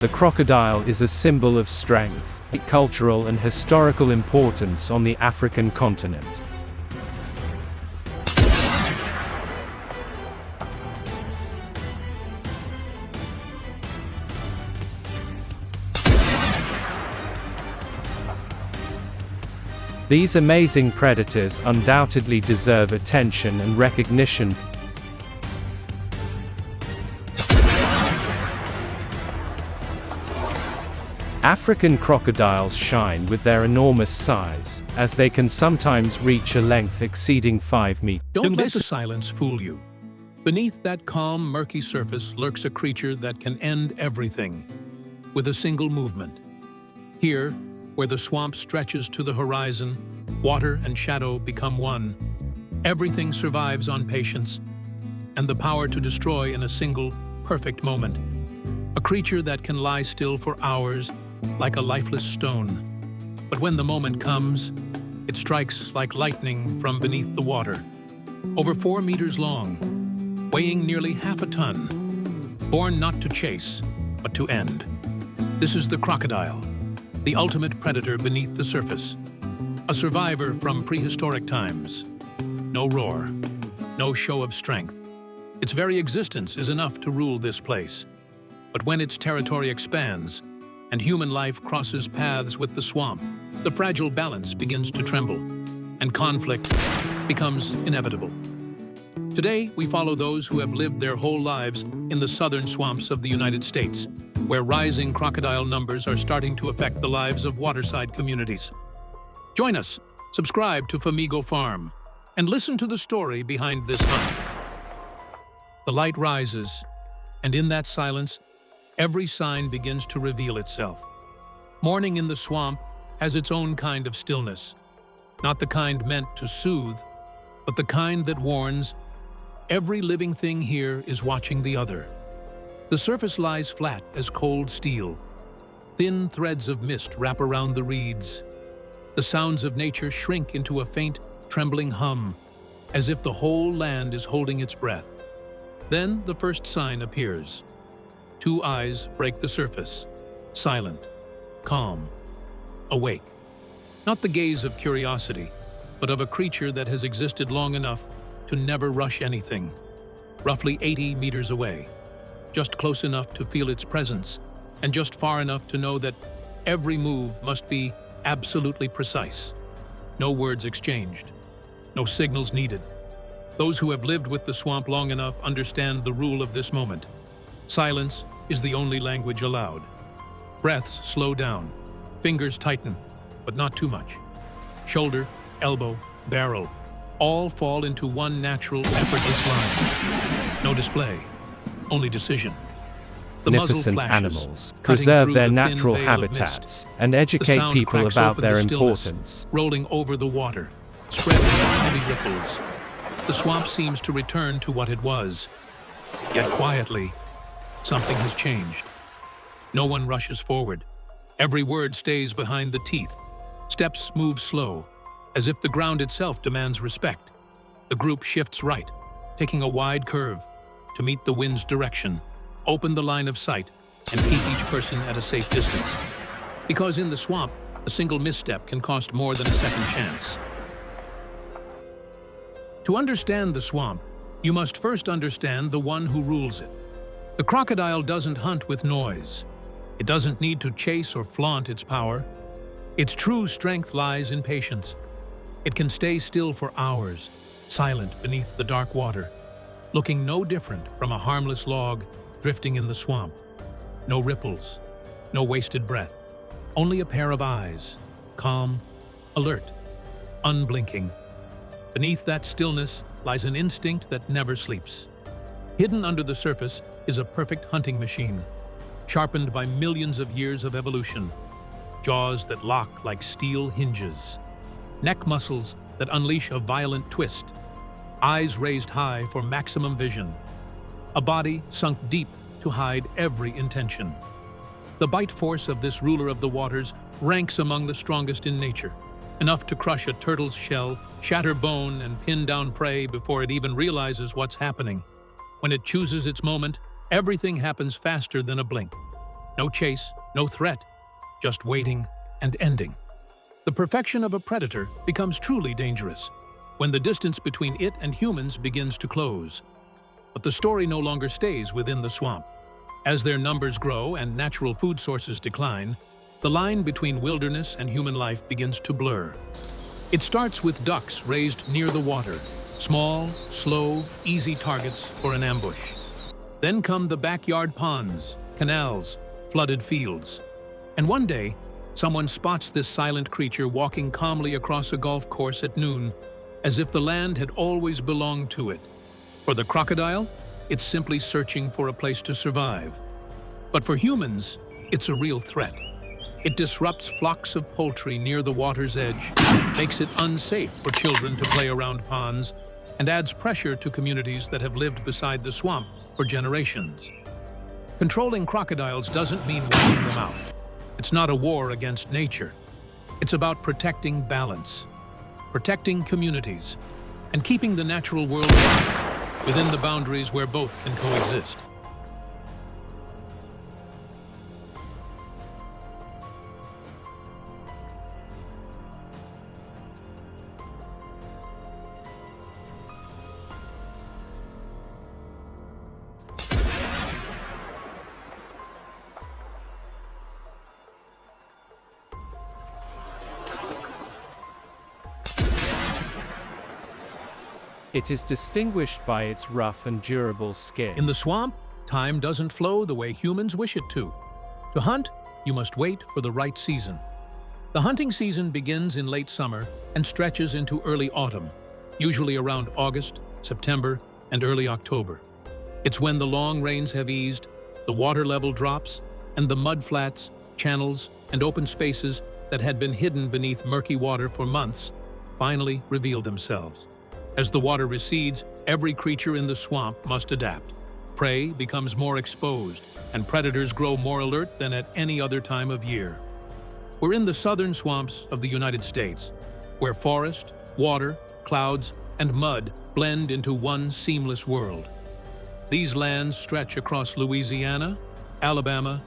The crocodile is a symbol of strength, cultural and historical importance on the African continent. These amazing predators undoubtedly deserve attention and recognition. African crocodiles shine with their enormous size, as they can sometimes reach a length exceeding 5 meters. Don't let the silence fool you. Beneath that calm, murky surface lurks a creature that can end everything with a single movement. Here, where the swamp stretches to the horizon, water and shadow become one. Everything survives on patience and the power to destroy in a single, perfect moment. A creature that can lie still for hours, like a lifeless stone. But when the moment comes, it strikes like lightning from beneath the water. Over 4 meters long, weighing nearly half a ton, born not to chase, but to end. This is the crocodile, the ultimate predator beneath the surface. A survivor from prehistoric times. No roar, no show of strength. Its very existence is enough to rule this place. But when its territory expands, and human life crosses paths with the swamp, the fragile balance begins to tremble, and conflict becomes inevitable. Today, we follow those who have lived their whole lives in the southern swamps of the United States, where rising crocodile numbers are starting to affect the lives of waterside communities. Join us, subscribe to Famigo Farm, and listen to the story behind this hunt. The light rises, and in that silence, every sign begins to reveal itself. Morning in the swamp has its own kind of stillness, not the kind meant to soothe, but the kind that warns. Every living thing here is watching the other. The surface lies flat as cold steel. Thin threads of mist wrap around the reeds. The sounds of nature shrink into a faint, trembling hum, as if the whole land is holding its breath. Then the first sign appears. 2 eyes break the surface, silent, calm, awake. Not the gaze of curiosity, but of a creature that has existed long enough to never rush anything. Roughly 80 meters away, just close enough to feel its presence, and just far enough to know that every move must be absolutely precise. No words exchanged, no signals needed. Those who have lived with the swamp long enough understand the rule of this moment. Silence is the only language allowed. Breaths slow down, fingers tighten, but not too much. Shoulder, elbow, barrel, all fall into one natural, effortless line. No display, only decision. The muzzle Magnificent flashes, animals cutting preserve through their the thin natural veil of habitats mist. and The educate sound people cracks about open their the stillness, importance. rolling over the water, spreading in heavy ripples. The swamp seems to return to what it was. Yet quietly, something has changed. No one rushes forward. Every word stays behind the teeth. Steps move slow, as if the ground itself demands respect. The group shifts right, taking a wide curve to meet the wind's direction, open the line of sight, and keep each person at a safe distance. Because in the swamp, a single misstep can cost more than a second chance. To understand the swamp, you must first understand the one who rules it. The crocodile doesn't hunt with noise. It doesn't need to chase or flaunt its power. Its true strength lies in patience. It can stay still for hours, silent beneath the dark water, looking no different from a harmless log drifting in the swamp. No ripples, no wasted breath, only a pair of eyes, calm, alert, unblinking. Beneath that stillness lies an instinct that never sleeps. Hidden under the surface is a perfect hunting machine, sharpened by millions of years of evolution. Jaws that lock like steel hinges. Neck muscles that unleash a violent twist. Eyes raised high for maximum vision. A body sunk deep to hide every intention. The bite force of this ruler of the waters ranks among the strongest in nature, enough to crush a turtle's shell, shatter bone, and pin down prey before it even realizes what's happening. When it chooses its moment, everything happens faster than a blink. No chase, no threat, just waiting and ending. The perfection of a predator becomes truly dangerous when the distance between it and humans begins to close. But the story no longer stays within the swamp. As their numbers grow and natural food sources decline, the line between wilderness and human life begins to blur. It starts with ducks raised near the water, small, slow, easy targets for an ambush. Then come the backyard ponds, canals, flooded fields. And one day, someone spots this silent creature walking calmly across a golf course at noon, as if the land had always belonged to it. For the crocodile, it's simply searching for a place to survive. But for humans, it's a real threat. It disrupts flocks of poultry near the water's edge, makes it unsafe for children to play around ponds, and adds pressure to communities that have lived beside the swamp for generations. Controlling crocodiles doesn't mean wiping them out. It's not a war against nature. It's about protecting balance, protecting communities, and keeping the natural world alive within the boundaries where both can coexist. It is distinguished by its rough and durable skin. In the swamp, time doesn't flow the way humans wish it to. To hunt, you must wait for the right season. The hunting season begins in late summer and stretches into early autumn, usually around August, September, and early October. It's when the long rains have eased, the water level drops, and the mudflats, channels, and open spaces that had been hidden beneath murky water for months finally reveal themselves. As the water recedes, every creature in the swamp must adapt. Prey becomes more exposed, and predators grow more alert than at any other time of year. We're in the southern swamps of the United States, where forest, water, clouds, and mud blend into one seamless world. These lands stretch across Louisiana, Alabama,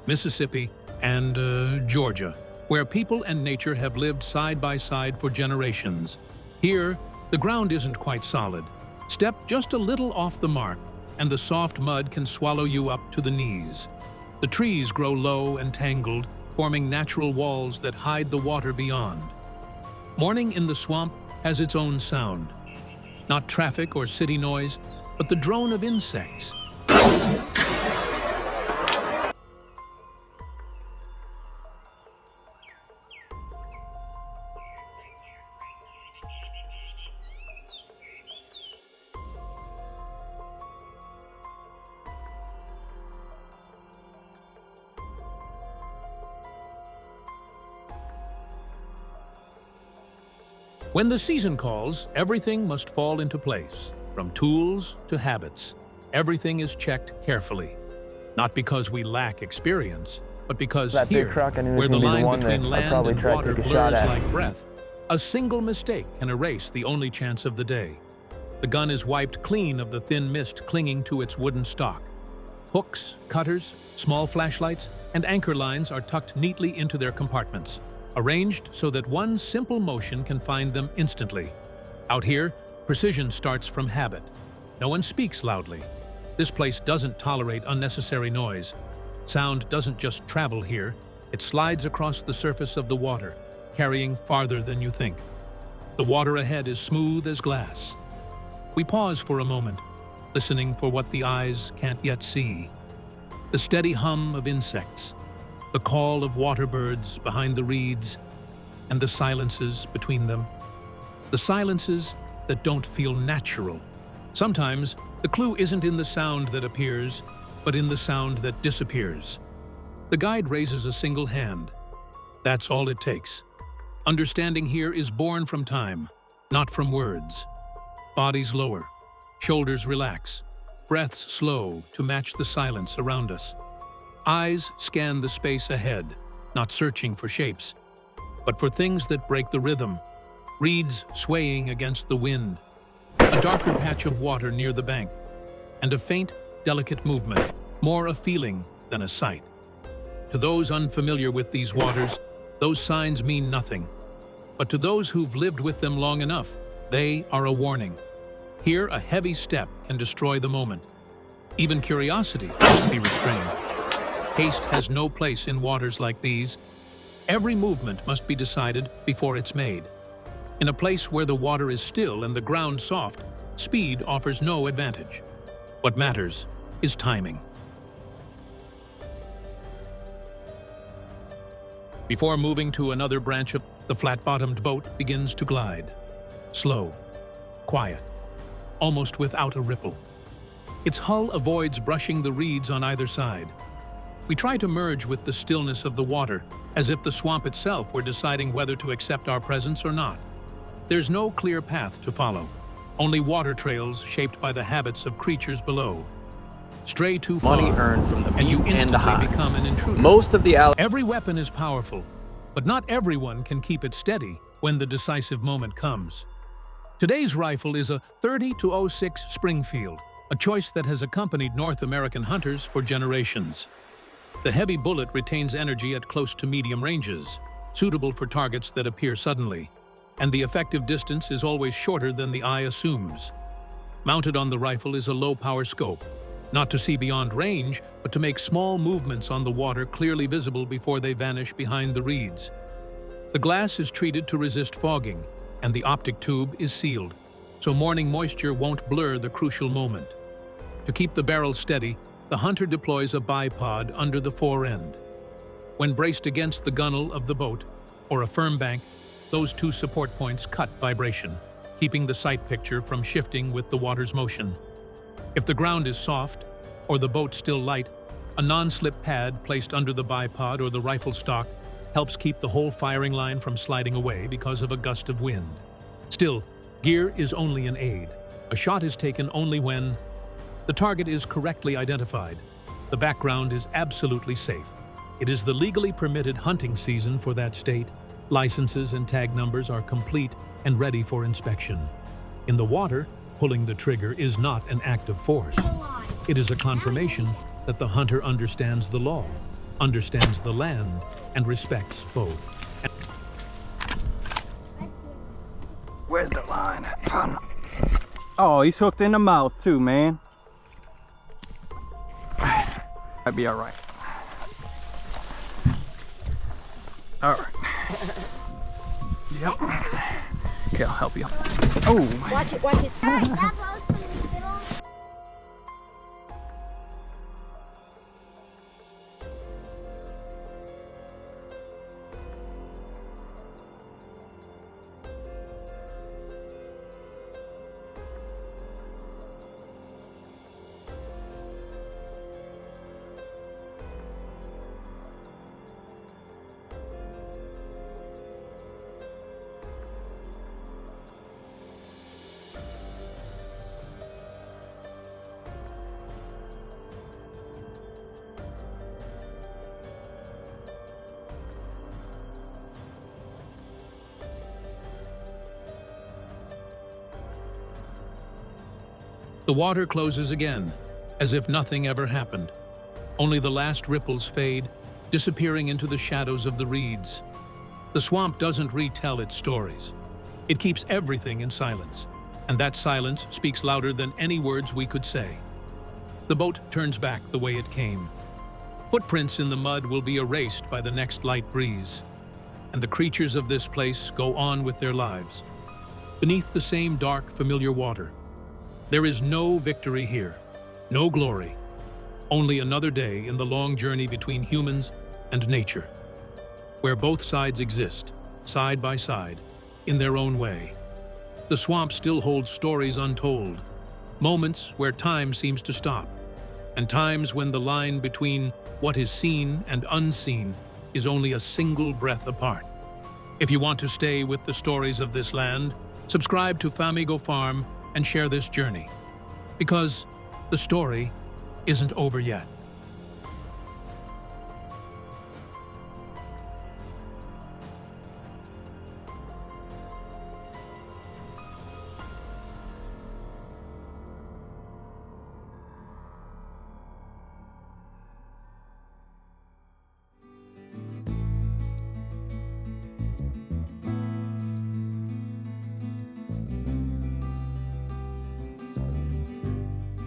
Mississippi, and Georgia, where people and nature have lived side by side for generations. Here, the ground isn't quite solid. Step just a little off the mark, and the soft mud can swallow you up to the knees. The trees grow low and tangled, forming natural walls that hide the water beyond. Morning in the swamp has its own sound. Not traffic or city noise, but the drone of insects. When the season calls, everything must fall into place, from tools to habits. Everything is checked carefully, not because we lack experience, but because here, where the line between land and water blurs like breath, a single mistake can erase the only chance of the day. The gun is wiped clean of the thin mist clinging to its wooden stock. Hooks, cutters, small flashlights, and anchor lines are tucked neatly into their compartments, arranged so that one simple motion can find them instantly. Out here, precision starts from habit. No one speaks loudly. This place doesn't tolerate unnecessary noise. Sound doesn't just travel here, it slides across the surface of the water, carrying farther than you think. The water ahead is smooth as glass. We pause for a moment, listening for what the eyes can't yet see. The steady hum of insects, the call of water birds behind the reeds, and the silences between them. The silences that don't feel natural. Sometimes, the clue isn't in the sound that appears, but in the sound that disappears. The guide raises a single hand. That's all it takes. Understanding here is born from time, not from words. Bodies lower, shoulders relax, breaths slow to match the silence around us. Eyes scan the space ahead, not searching for shapes, but for things that break the rhythm. Reeds swaying against the wind, a darker patch of water near the bank, and a faint, delicate movement, more a feeling than a sight. To those unfamiliar with these waters, those signs mean nothing. But to those who've lived with them long enough, they are a warning. Here, a heavy step can destroy the moment. Even curiosity must be restrained. Haste has no place in waters like these. Every movement must be decided before it's made. In a place where the water is still and the ground soft, speed offers no advantage. What matters is timing. Before moving to another branch of the flat-bottomed boat begins to glide. Slow, quiet, almost without a ripple. Its hull avoids brushing the reeds on either side. We try to merge with the stillness of the water, as if the swamp itself were deciding whether to accept our presence or not. There's no clear path to follow, only water trails shaped by the habits of creatures below. Stray too far, Money earned from the and you meat and instantly the hides. become an intruder. Most of the Every weapon is powerful, but not everyone can keep it steady when the decisive moment comes. Today's rifle is a .30-06 Springfield, a choice that has accompanied North American hunters for generations. The heavy bullet retains energy at close to medium ranges, suitable for targets that appear suddenly, and the effective distance is always shorter than the eye assumes. Mounted on the rifle is a low-power scope, not to see beyond range, but to make small movements on the water clearly visible before they vanish behind the reeds. The glass is treated to resist fogging, and the optic tube is sealed, so morning moisture won't blur the crucial moment. To keep the barrel steady, the hunter deploys a bipod under the fore end. When braced against the gunwale of the boat, or a firm bank, those two support points cut vibration, keeping the sight picture from shifting with the water's motion. If the ground is soft, or the boat still light, a non-slip pad placed under the bipod or the rifle stock helps keep the whole firing line from sliding away because of a gust of wind. Still, gear is only an aid. A shot is taken only when the target is correctly identified. The background is absolutely safe. It is the legally permitted hunting season for that state. Licenses and tag numbers are complete and ready for inspection. In the water, pulling the trigger is not an act of force. It is a confirmation that the hunter understands the law, understands the land, and respects both. Where's the line? Oh, he's hooked in the mouth too, man. I'd be all right. All right. Yep. Okay, I'll help you. Oh. Watch it, watch it. The water closes again, as if nothing ever happened. Only the last ripples fade, disappearing into the shadows of the reeds. The swamp doesn't retell its stories. It keeps everything in silence, and that silence speaks louder than any words we could say. The boat turns back the way it came. Footprints in the mud will be erased by the next light breeze, and the creatures of this place go on with their lives, beneath the same dark, familiar water. There is no victory here, no glory, only another day in the long journey between humans and nature, where both sides exist, side by side, in their own way. The swamp still holds stories untold, moments where time seems to stop, and times when the line between what is seen and unseen is only a single breath apart. If you want to stay with the stories of this land, subscribe to Famigo Farm and share this journey, because the story isn't over yet.